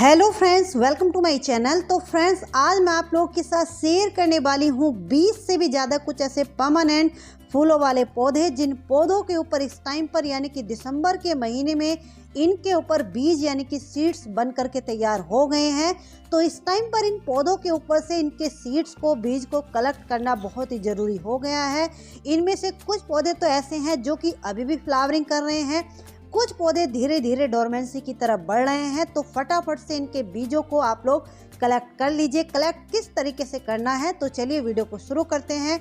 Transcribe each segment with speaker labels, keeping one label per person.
Speaker 1: Hello friends, welcome to my channel. तो friends, आज मैं आप लोगों के साथ शेयर करने वाली हूँ 20 से भी ज़्यादा कुछ ऐसे परमानेंट फूलों वाले पौधे, जिन पौधों के ऊपर इस टाइम पर यानी कि दिसंबर के महीने में इनके ऊपर बीज यानी कि सीड्स बन करके तैयार हो गए हैं। तो इस टाइम पर इन पौधों के ऊपर से इनके सीड्स को, बीज को कलेक्ट करना बहुत ही ज़रूरी हो गया है। इनमें से कुछ पौधे तो ऐसे हैं जो कि अभी भी फ्लावरिंग कर रहे हैं, कुछ पौधे धीरे धीरे डोरमेंसी की तरफ बढ़ रहे हैं। तो फटाफट से इनके बीजों को आप लोग कलेक्ट कर लीजिए। कलेक्ट किस तरीके से करना है, तो चलिए वीडियो को शुरू करते हैं।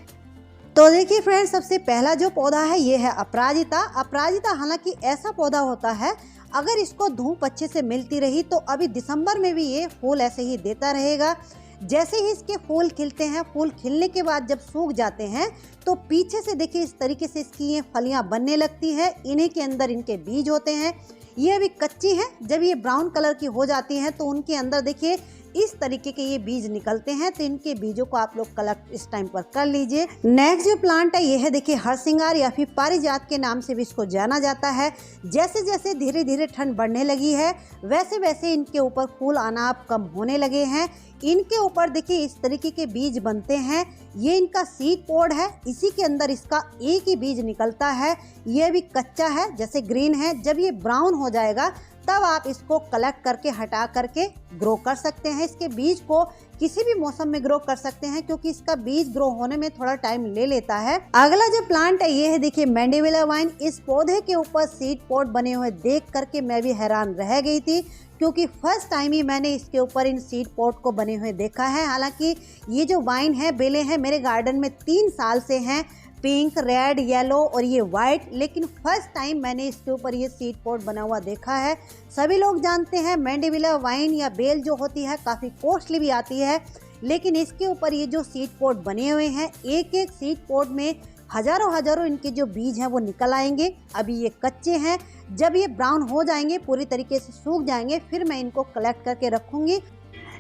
Speaker 1: तो देखिए फ्रेंड्स, सबसे पहला जो पौधा है ये है अपराजिता। अपराजिता हालांकि ऐसा पौधा होता है, अगर इसको धूप अच्छे से मिलती रही तो अभी दिसंबर में भी ये फूल ऐसे ही देता रहेगा। जैसे ही इसके फूल खिलते हैं, फूल खिलने के बाद जब सूख जाते हैं तो पीछे से देखिए इस तरीके से इसकी ये फलियां बनने लगती है। इन्हीं के अंदर इनके बीज होते हैं। ये अभी कच्ची हैं, जब ये ब्राउन कलर की हो जाती हैं तो उनके अंदर देखिए इस तरीके के ये बीज निकलते हैं। तो इनके बीजों को आप लोग कलेक्ट इस टाइम पर कर लीजिए। नेक्स्ट जो प्लांट है ये है देखिए हरसिंगार या फिर पारिजात के नाम से भी इसको जाना जाता है। जैसे जैसे धीरे धीरे ठंड बढ़ने लगी है वैसे वैसे इनके ऊपर फूल आना अब कम होने लगे हैं। इनके ऊपर देखिए इस तरीके के बीज बनते हैं। ये इनका सीड पोड है, इसी के अंदर इसका एक ही बीज निकलता है। ये भी कच्चा है, जैसे ग्रीन है। जब ये ब्राउन हो जाएगा तब आप इसको कलेक्ट करके हटा करके ग्रो कर सकते हैं। इसके बीज को किसी भी मौसम में ग्रो कर सकते हैं, क्योंकि इसका बीज ग्रो होने में थोड़ा टाइम ले लेता है। अगला जो प्लांट है ये है देखिए मैंडेविला वाइन। इस पौधे के ऊपर सीड पॉट बने हुए देख करके मैं भी हैरान रह गई थी, क्योंकि फर्स्ट टाइम ही मैंने इसके ऊपर इन सीड पॉट को बने हुए देखा है। हालांकि ये जो वाइन है, बेलें हैं, मेरे गार्डन में 3 साल से हैं, पिंक, रेड, येलो और ये वाइट। लेकिन फर्स्ट टाइम मैंने इसके ऊपर ये सीड पॉट बना हुआ देखा है। सभी लोग जानते हैं मैंडेविला वाइन या बेल जो होती है काफ़ी कॉस्टली भी आती है, लेकिन इसके ऊपर ये जो सीड पॉट बने हुए हैं, एक एक सीड पॉट में हजारों हजारों इनके जो बीज हैं वो निकल आएंगे। अभी ये कच्चे हैं, जब ये ब्राउन हो जाएंगे, पूरी तरीके से सूख जाएंगे, फिर मैं इनको कलेक्ट करके रखूँगी।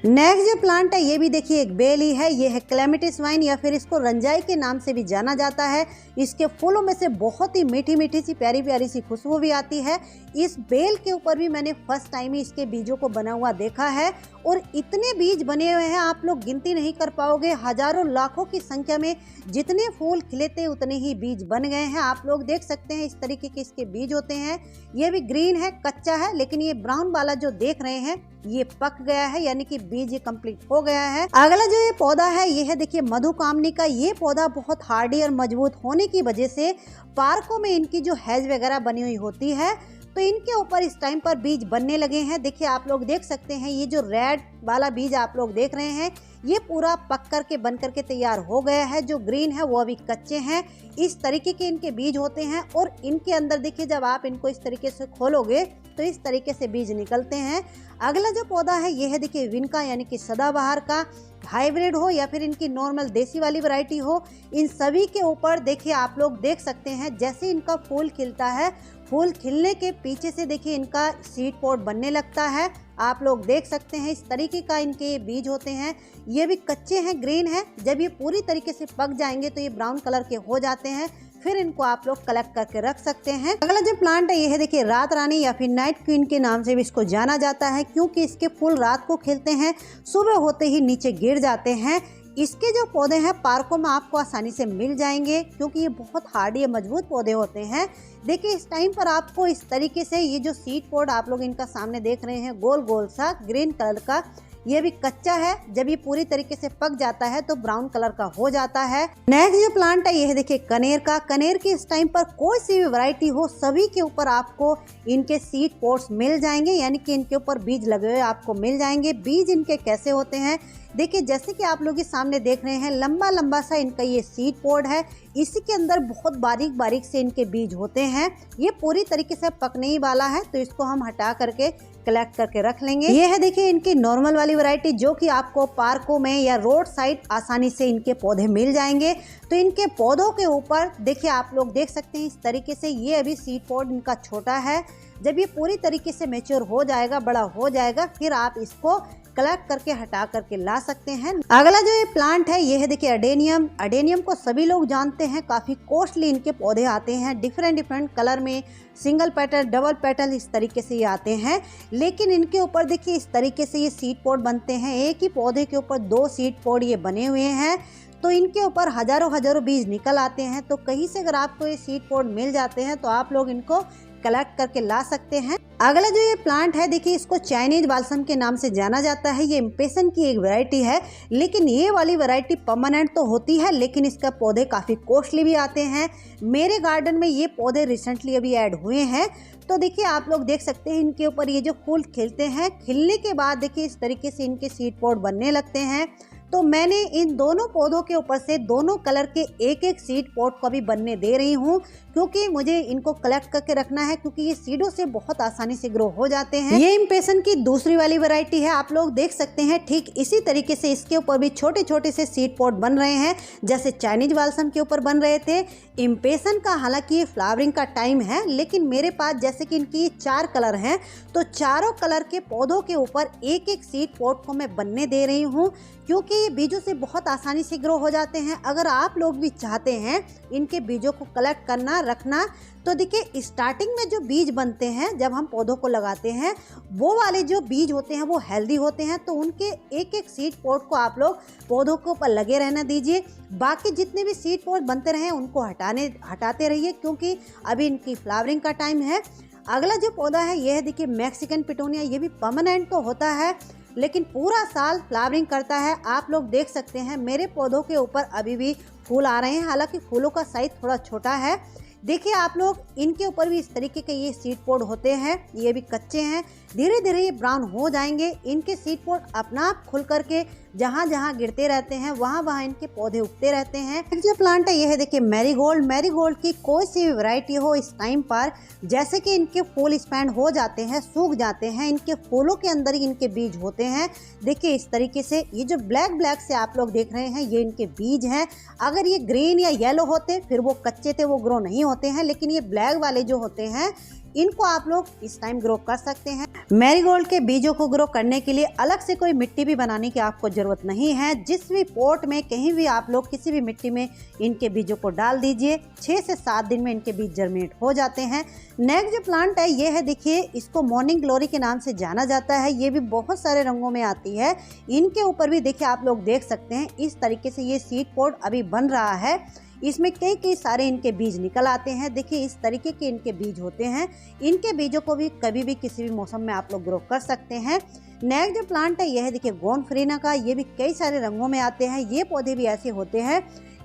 Speaker 1: नेक्स्ट जो प्लांट है ये भी देखिए एक बेल ही है। ये है क्लेमेटिस वाइन या फिर इसको रंजाई के नाम से भी जाना जाता है। इसके फूलों में से बहुत ही मीठी मीठी सी प्यारी प्यारी सी खुशबू भी आती है। इस बेल के ऊपर भी मैंने फर्स्ट टाइम ही इसके बीजों को बना हुआ देखा है, और इतने बीज बने हुए हैं आप लोग गिनती नहीं कर पाओगे। हजारों लाखों की संख्या में जितने फूल खिले थे उतने ही बीज बन गए हैं। आप लोग देख सकते हैं इस तरीके के इसके बीज होते हैं। ये भी ग्रीन है, कच्चा है, लेकिन ये ब्राउन वाला जो देख रहे हैं ये पक गया है, यानी कि बीज ये कंप्लीट हो गया है। अगला जो ये पौधा है ये है देखिए मधुकामनी का। ये पौधा बहुत हार्डी और मजबूत होने की वजह से पार्कों में इनकी जो हैज वगैरह बनी हुई होती है तो इनके ऊपर इस टाइम पर बीज बनने लगे हैं। देखिए आप लोग देख सकते हैं ये जो रेड वाला बीज आप लोग देख रहे हैं ये पूरा पक करके बन करके तैयार हो गया है। जो ग्रीन है वो अभी कच्चे हैं। इस तरीके के इनके बीज होते हैं, और इनके अंदर देखिए जब आप इनको इस तरीके से खोलोगे तो इस तरीके से बीज निकलते हैं। अगला जो पौधा है ये है देखिए विनका, यानी कि सदाबहार का। हाइब्रिड हो या फिर इनकी नॉर्मल देसी वाली वैरायटी हो, इन सभी के ऊपर देखिए आप लोग देख सकते हैं जैसे इनका फूल खिलता है, फूल खिलने के पीछे से देखिए इनका सीड पॉट बनने लगता है। आप लोग देख सकते हैं इस तरीके का इनके ये बीज होते हैं। ये भी कच्चे हैं, ग्रीन है। जब ये पूरी तरीके से पक जाएंगे तो ये ब्राउन कलर के हो जाते हैं, फिर इनको आप लोग कलेक्ट करके रख सकते हैं। अगला जो प्लांट है ये है देखिए रात रानी या फिर नाइट क्वीन के नाम से भी इसको जाना जाता है, क्योंकि इसके फूल रात को खिलते हैं, सुबह होते ही नीचे गिर जाते हैं। इसके जो पौधे हैं पार्कों में आपको आसानी से मिल जाएंगे, क्योंकि ये बहुत हार्डी और मजबूत पौधे होते हैं। देखिए इस टाइम पर आपको इस तरीके से ये जो सीड पॉट आप लोग इनका सामने देख रहे हैं गोल गोल सा ग्रीन कलर का, ये भी कच्चा है। जब ये पूरी तरीके से पक जाता है तो ब्राउन कलर का हो जाता है। नेक्स्ट जो प्लांट है ये है देखिए कनेर का। कनेर की इस टाइम पर कोई सी भी वैरायटी हो, सभी के ऊपर आपको इनके सीड पॉट्स मिल जाएंगे, यानी कि इनके ऊपर बीज लगे हुए आपको मिल जाएंगे। बीज इनके कैसे होते हैं देखिए, जैसे कि आप लोग ये सामने देख रहे हैं लंबा लंबा सा इनका ये सीड पॉड है। इसी के अंदर बहुत बारीक बारीक से इनके बीज होते हैं। ये पूरी तरीके से पकने ही वाला है, तो इसको हम हटा करके कलेक्ट करके रख लेंगे। ये है देखिए इनकी नॉर्मल वाली वैरायटी, जो कि आपको पार्कों में या रोड साइड आसानी से इनके पौधे मिल जाएंगे। तो इनके पौधों के ऊपर देखिए आप लोग देख सकते हैं इस तरीके से ये अभी सीड पॉड इनका छोटा है। जब ये पूरी तरीके से मैच्योर हो जाएगा, बड़ा हो जाएगा, फिर आप इसको कलेक्ट करके हटा करके ला सकते हैं। अगला जो ये प्लांट है ये है देखिए अडेनियम। अडेनियम को सभी लोग जानते हैं, काफ़ी कॉस्टली इनके पौधे आते हैं, डिफरेंट कलर में, सिंगल पेटल, डबल पेटल, इस तरीके से ये आते हैं। लेकिन इनके ऊपर देखिए इस तरीके से ये सीड पॉड बनते हैं। एक ही पौधे के ऊपर 2 सीड पॉड ये बने हुए हैं, तो इनके ऊपर हजारों बीज निकल आते हैं। तो कहीं से अगर आपको ये सीड पॉड मिल जाते हैं तो आप लोग इनको कलेक्ट करके ला सकते हैं। अगला जो ये प्लांट है देखिए इसको चाइनीज बाल्सम के नाम से जाना जाता है। ये इम्पेसन की एक वैरायटी है, लेकिन ये वाली वैरायटी परमानेंट तो होती है, लेकिन इसका पौधे काफ़ी कॉस्टली भी आते हैं। मेरे गार्डन में ये पौधे रिसेंटली अभी ऐड हुए हैं। तो देखिए आप लोग देख सकते हैं इनके ऊपर ये जो फूल खिलते हैं, खिलने के बाद देखिए इस तरीके से इनके सीड पॉड बनने लगते हैं। तो मैंने इन दोनों पौधों के ऊपर से दोनों कलर के एक सीड पॉड को भी बनने दे रही हूँ, क्योंकि मुझे इनको कलेक्ट करके रखना है, क्योंकि ये सीडों से बहुत आसानी से ग्रो हो जाते हैं। ये इम्पेसन की दूसरी वाली वैरायटी है, आप लोग देख सकते हैं। ठीक इसी तरीके से इसके ऊपर भी छोटे से सीड पॉड बन रहे हैं, जैसे चाइनीज बाल्सम के ऊपर बन रहे थे। इम्पेसन का हालांकि ये फ्लावरिंग का टाइम है, लेकिन मेरे पास जैसे कि इनकी 4 कलर हैं, तो चारों कलर के पौधों के ऊपर एक सीड पॉड को मैं बनने दे रही हूँ, क्योंकि ये बीजों से बहुत आसानी से ग्रो हो जाते हैं। अगर आप लोग भी चाहते हैं इनके बीजों को कलेक्ट करना, रखना, तो देखिए स्टार्टिंग में जो बीज बनते हैं जब हम पौधों को लगाते हैं, वो वाले जो बीज होते हैं वो हेल्दी होते हैं। तो उनके एक सीड पॉड को आप लोग पौधों के ऊपर लगे रहना दीजिए। बाकी जितने भी सीड पॉड बनते रहे उनको हटाते रहिए, क्योंकि अभी इनकी फ्लावरिंग का टाइम है। अगला जो पौधा है यह है देखिए मैक्सिकन पिटूनिया। ये भी परमानेंट तो होता है, लेकिन पूरा साल फ्लावरिंग करता है। आप लोग देख सकते हैं मेरे पौधों के ऊपर अभी भी फूल आ रहे हैं, हालांकि फूलों का साइज थोड़ा छोटा है। देखिए आप लोग इनके ऊपर भी इस तरीके के ये सीड पॉड होते हैं, ये भी कच्चे हैं, धीरे धीरे ये ब्राउन हो जाएंगे। इनके सीड पॉड अपना आप खुल करके जहाँ जहाँ गिरते रहते हैं वहाँ वहाँ इनके पौधे उगते रहते हैं। एक जो प्लांट है ये है देखिए मैरीगोल्ड। मैरीगोल्ड की कोई सी भी वैरायटी हो, इस टाइम पर जैसे कि इनके फूल स्पैंड हो जाते हैं, सूख जाते हैं, इनके फूलों के अंदर ही इनके बीज होते हैं। देखिए इस तरीके से ये जो ब्लैक से आप लोग देख रहे हैं ये इनके बीज हैं। अगर ये ग्रीन या येलो होते फिर वो कच्चे थे, वो ग्रो नहीं होते हैं, लेकिन ये ब्लैक वाले जो होते हैं इनको आप लोग इस टाइम ग्रो कर सकते हैं। मैरीगोल्ड के बीजों को ग्रो करने के लिए अलग से कोई मिट्टी भी बनाने की आपको जरूरत नहीं है। जिस भी पॉट में कहीं भी आप लोग किसी भी मिट्टी में इनके बीजों को डाल दीजिए, 6 से 7 दिन में इनके बीज जर्मिनेट हो जाते हैं। नेक्स्ट जो प्लांट है ये है देखिए, इसको मॉर्निंग ग्लोरी के नाम से जाना जाता है। ये भी बहुत सारे रंगों में आती है। इनके ऊपर भी देखिए आप लोग देख सकते हैं इस तरीके से ये सीड पॉड अभी बन रहा है। इसमें कई सारे इनके बीज निकल आते हैं। देखिए इस तरीके के इनके बीज होते हैं। इनके बीजों को भी कभी भी किसी भी मौसम में आप लोग ग्रो कर सकते हैं। नेक्स्ट जो प्लांट है यह है देखिए गोनफ्रीना का। ये भी कई सारे रंगों में आते हैं। ये पौधे भी ऐसे होते हैं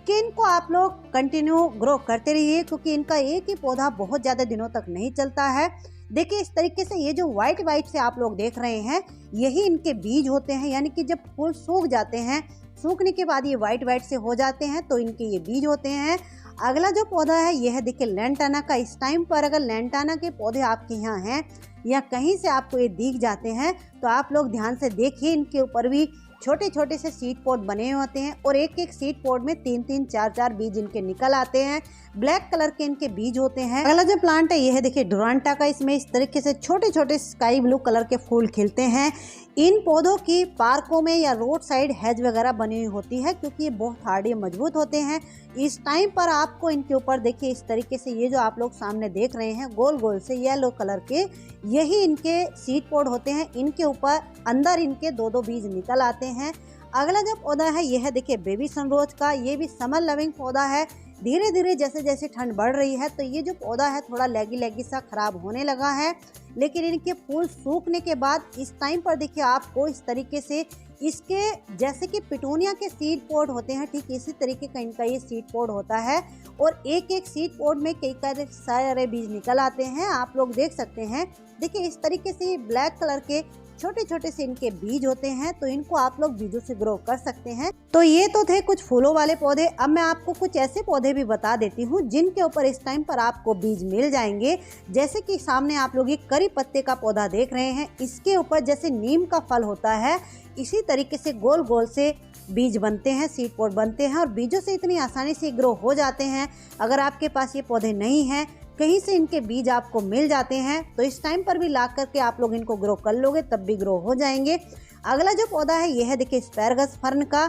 Speaker 1: कि इनको आप लोग कंटिन्यू ग्रो करते रहिए, क्योंकि इनका एक ही पौधा बहुत ज़्यादा दिनों तक नहीं चलता है। देखिए इस तरीके से ये जो व्हाइट से आप लोग देख रहे हैं यही इनके बीज होते हैं, यानी कि जब फूल सूख जाते हैं, सूखने के बाद ये व्हाइट से हो जाते हैं, तो इनके ये बीज होते हैं। अगला जो पौधा है यह है देखिए लैंटाना का। इस टाइम पर अगर लैंटाना के पौधे आपके यहाँ हैं या कहीं से आपको ये दिख जाते हैं तो आप लोग ध्यान से देखिए, इनके ऊपर भी छोटे से सीड पॉड बने होते हैं और एक सीड पॉड में 3 4 बीज इनके निकल आते हैं। ब्लैक कलर के इनके बीज होते हैं। अगला जो प्लांट है यह है देखिए डुरांटा का। इसमें इस तरीके से छोटे स्काई ब्लू कलर के फूल खिलते हैं। इन पौधों की पार्कों में या रोड साइड हेज वगैरह बनी हुई होती है, क्योंकि ये बहुत हार्ड या मजबूत होते हैं। इस टाइम पर आपको इनके ऊपर देखिए इस तरीके से ये जो आप लोग सामने देख रहे हैं गोल से येलो कलर के, यही इनके सीड पॉड होते हैं। इनके ऊपर अंदर इनके 2 बीज निकल आते हैं। अगला जो पौधा है यह है देखिए बेबी सनरोज का। ये भी समर लविंग पौधा है। धीरे धीरे जैसे ठंड बढ़ रही है तो ये जो पौधा है थोड़ा लैगी सा खराब होने लगा है, लेकिन इनके फूल सूखने के बाद इस टाइम पर देखिए आपको इस तरीके से इसके जैसे कि पिटूनिया के सीड पॉड होते हैं, ठीक इसी तरीके का इनका ये सीड पॉड होता है और एक सीड पॉड में कई सारे बीज निकल आते हैं। आप लोग देख सकते हैं। देखिए इस तरीके से ब्लैक कलर के छोटे से इनके बीज होते हैं, तो इनको आप लोग बीजों से ग्रो कर सकते हैं। तो ये तो थे कुछ फूलों वाले पौधे। अब मैं आपको कुछ ऐसे पौधे भी बता देती हूँ जिनके ऊपर इस टाइम पर आपको बीज मिल जाएंगे। जैसे कि सामने आप लोग एक करी पत्ते का पौधा देख रहे हैं। इसके ऊपर जैसे नीम का फल होता है, इसी तरीके से गोल से बीज बनते हैं, सीड पॉड बनते हैं और बीजों से इतनी आसानी से ग्रो हो जाते हैं। अगर आपके पास ये पौधे नहीं हैं कहीं से इनके बीज आपको मिल जाते हैं, तो इस टाइम पर भी ला करके आप लोग इनको ग्रो कर लोगे तब भी ग्रो हो जाएंगे। अगला जो पौधा है यह है देखिए एस्पैरगस फर्न का।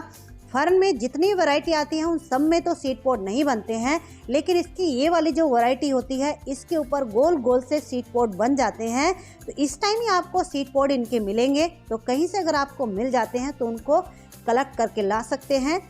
Speaker 1: फर्न में जितनी वैरायटी आती है उन सब में तो सीड पॉड नहीं बनते हैं, लेकिन इसकी ये वाली जो वैरायटी होती है इसके ऊपर गोल गोल से सीड पॉड बन जाते हैं। तो इस टाइम ही आपको सीड पॉड इनके मिलेंगे, तो कहीं से अगर आपको मिल जाते हैं तो उनको कलेक्ट करके ला सकते हैं।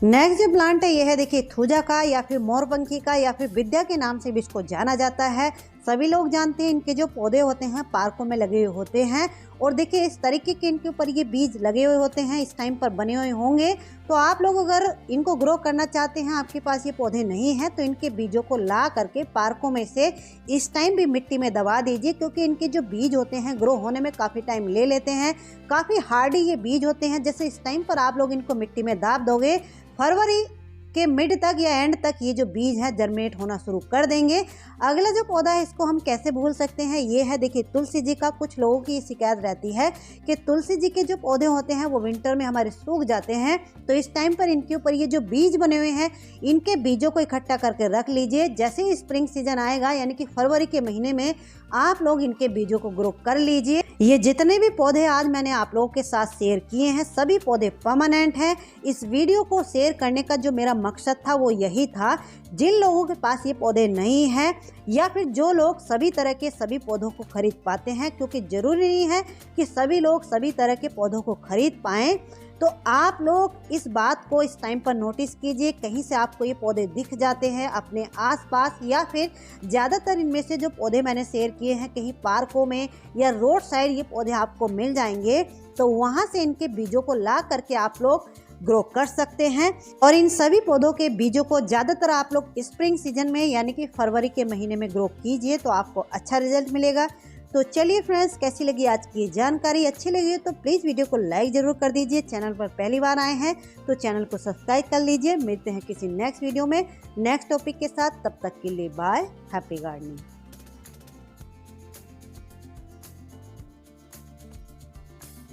Speaker 1: नेक्स्ट जो प्लांट है यह है देखिए थूजा का या फिर मोरपंखी का या फिर विद्या के नाम से भी इसको जाना जाता है। सभी लोग जानते हैं इनके जो पौधे होते हैं पार्कों में लगे हुए होते हैं, और देखिए इस तरीके के इनके ऊपर ये बीज लगे हुए होते हैं, इस टाइम पर बने हुए होंगे। तो आप लोग अगर इनको ग्रो करना चाहते हैं, आपके पास ये पौधे नहीं हैं, तो इनके बीजों को ला करके पार्कों में से इस टाइम भी मिट्टी में दबा दीजिए, क्योंकि इनके जो बीज होते हैं ग्रो होने में काफ़ी टाइम ले लेते हैं, काफ़ी हार्डी ये बीज होते हैं। जैसे इस टाइम पर आप लोग इनको मिट्टी में दाब दोगे, फरवरी के मिड तक या एंड तक ये जो बीज है जर्मिनेट होना शुरू कर देंगे। अगला जो पौधा है इसको हम कैसे भूल सकते हैं, ये है देखिए तुलसी जी का। कुछ लोगों की शिकायत रहती है कि तुलसी जी के जो पौधे होते हैं वो विंटर में हमारे सूख जाते हैं, तो इस टाइम पर इनके ऊपर ये जो बीज बने हुए हैं इनके बीजों को इकट्ठा करके रख लीजिए। जैसे ही स्प्रिंग सीजन आएगा यानी कि फरवरी के महीने में आप लोग इनके बीजों को ग्रो कर लीजिए। ये जितने भी पौधे आज मैंने आप लोगों के साथ शेयर किए हैं सभी पौधे परमानेंट हैं। इस वीडियो को शेयर करने का जो मेरा मकसद था वो यही था, जिन लोगों के पास ये पौधे नहीं हैं या फिर जो लोग सभी तरह के सभी पौधों को खरीद पाते हैं, क्योंकि ज़रूरी नहीं है कि सभी लोग सभी तरह के पौधों को खरीद पाएँ, तो आप लोग इस बात को इस टाइम पर नोटिस कीजिए। कहीं से आपको ये पौधे दिख जाते हैं अपने आसपास, या फिर ज़्यादातर इनमें से जो पौधे मैंने शेयर किए हैं कहीं पार्कों में या रोड साइड ये पौधे आपको मिल जाएंगे, तो वहाँ से इनके बीजों को ला करके आप लोग ग्रो कर सकते हैं। और इन सभी पौधों के बीजों को ज़्यादातर आप लोग स्प्रिंग सीजन में यानी कि फरवरी के महीने में ग्रो कीजिए, तो आपको अच्छा रिजल्ट मिलेगा। तो चलिए फ्रेंड्स, कैसी लगी आज की ये जानकारी? अच्छी लगी तो प्लीज़ वीडियो को लाइक ज़रूर कर दीजिए। चैनल पर पहली बार आए हैं तो चैनल को सब्सक्राइब कर लीजिए। मिलते हैं किसी नेक्स्ट वीडियो में नेक्स्ट टॉपिक के साथ, तब तक के लिए बाय, हैप्पी गार्डनिंग।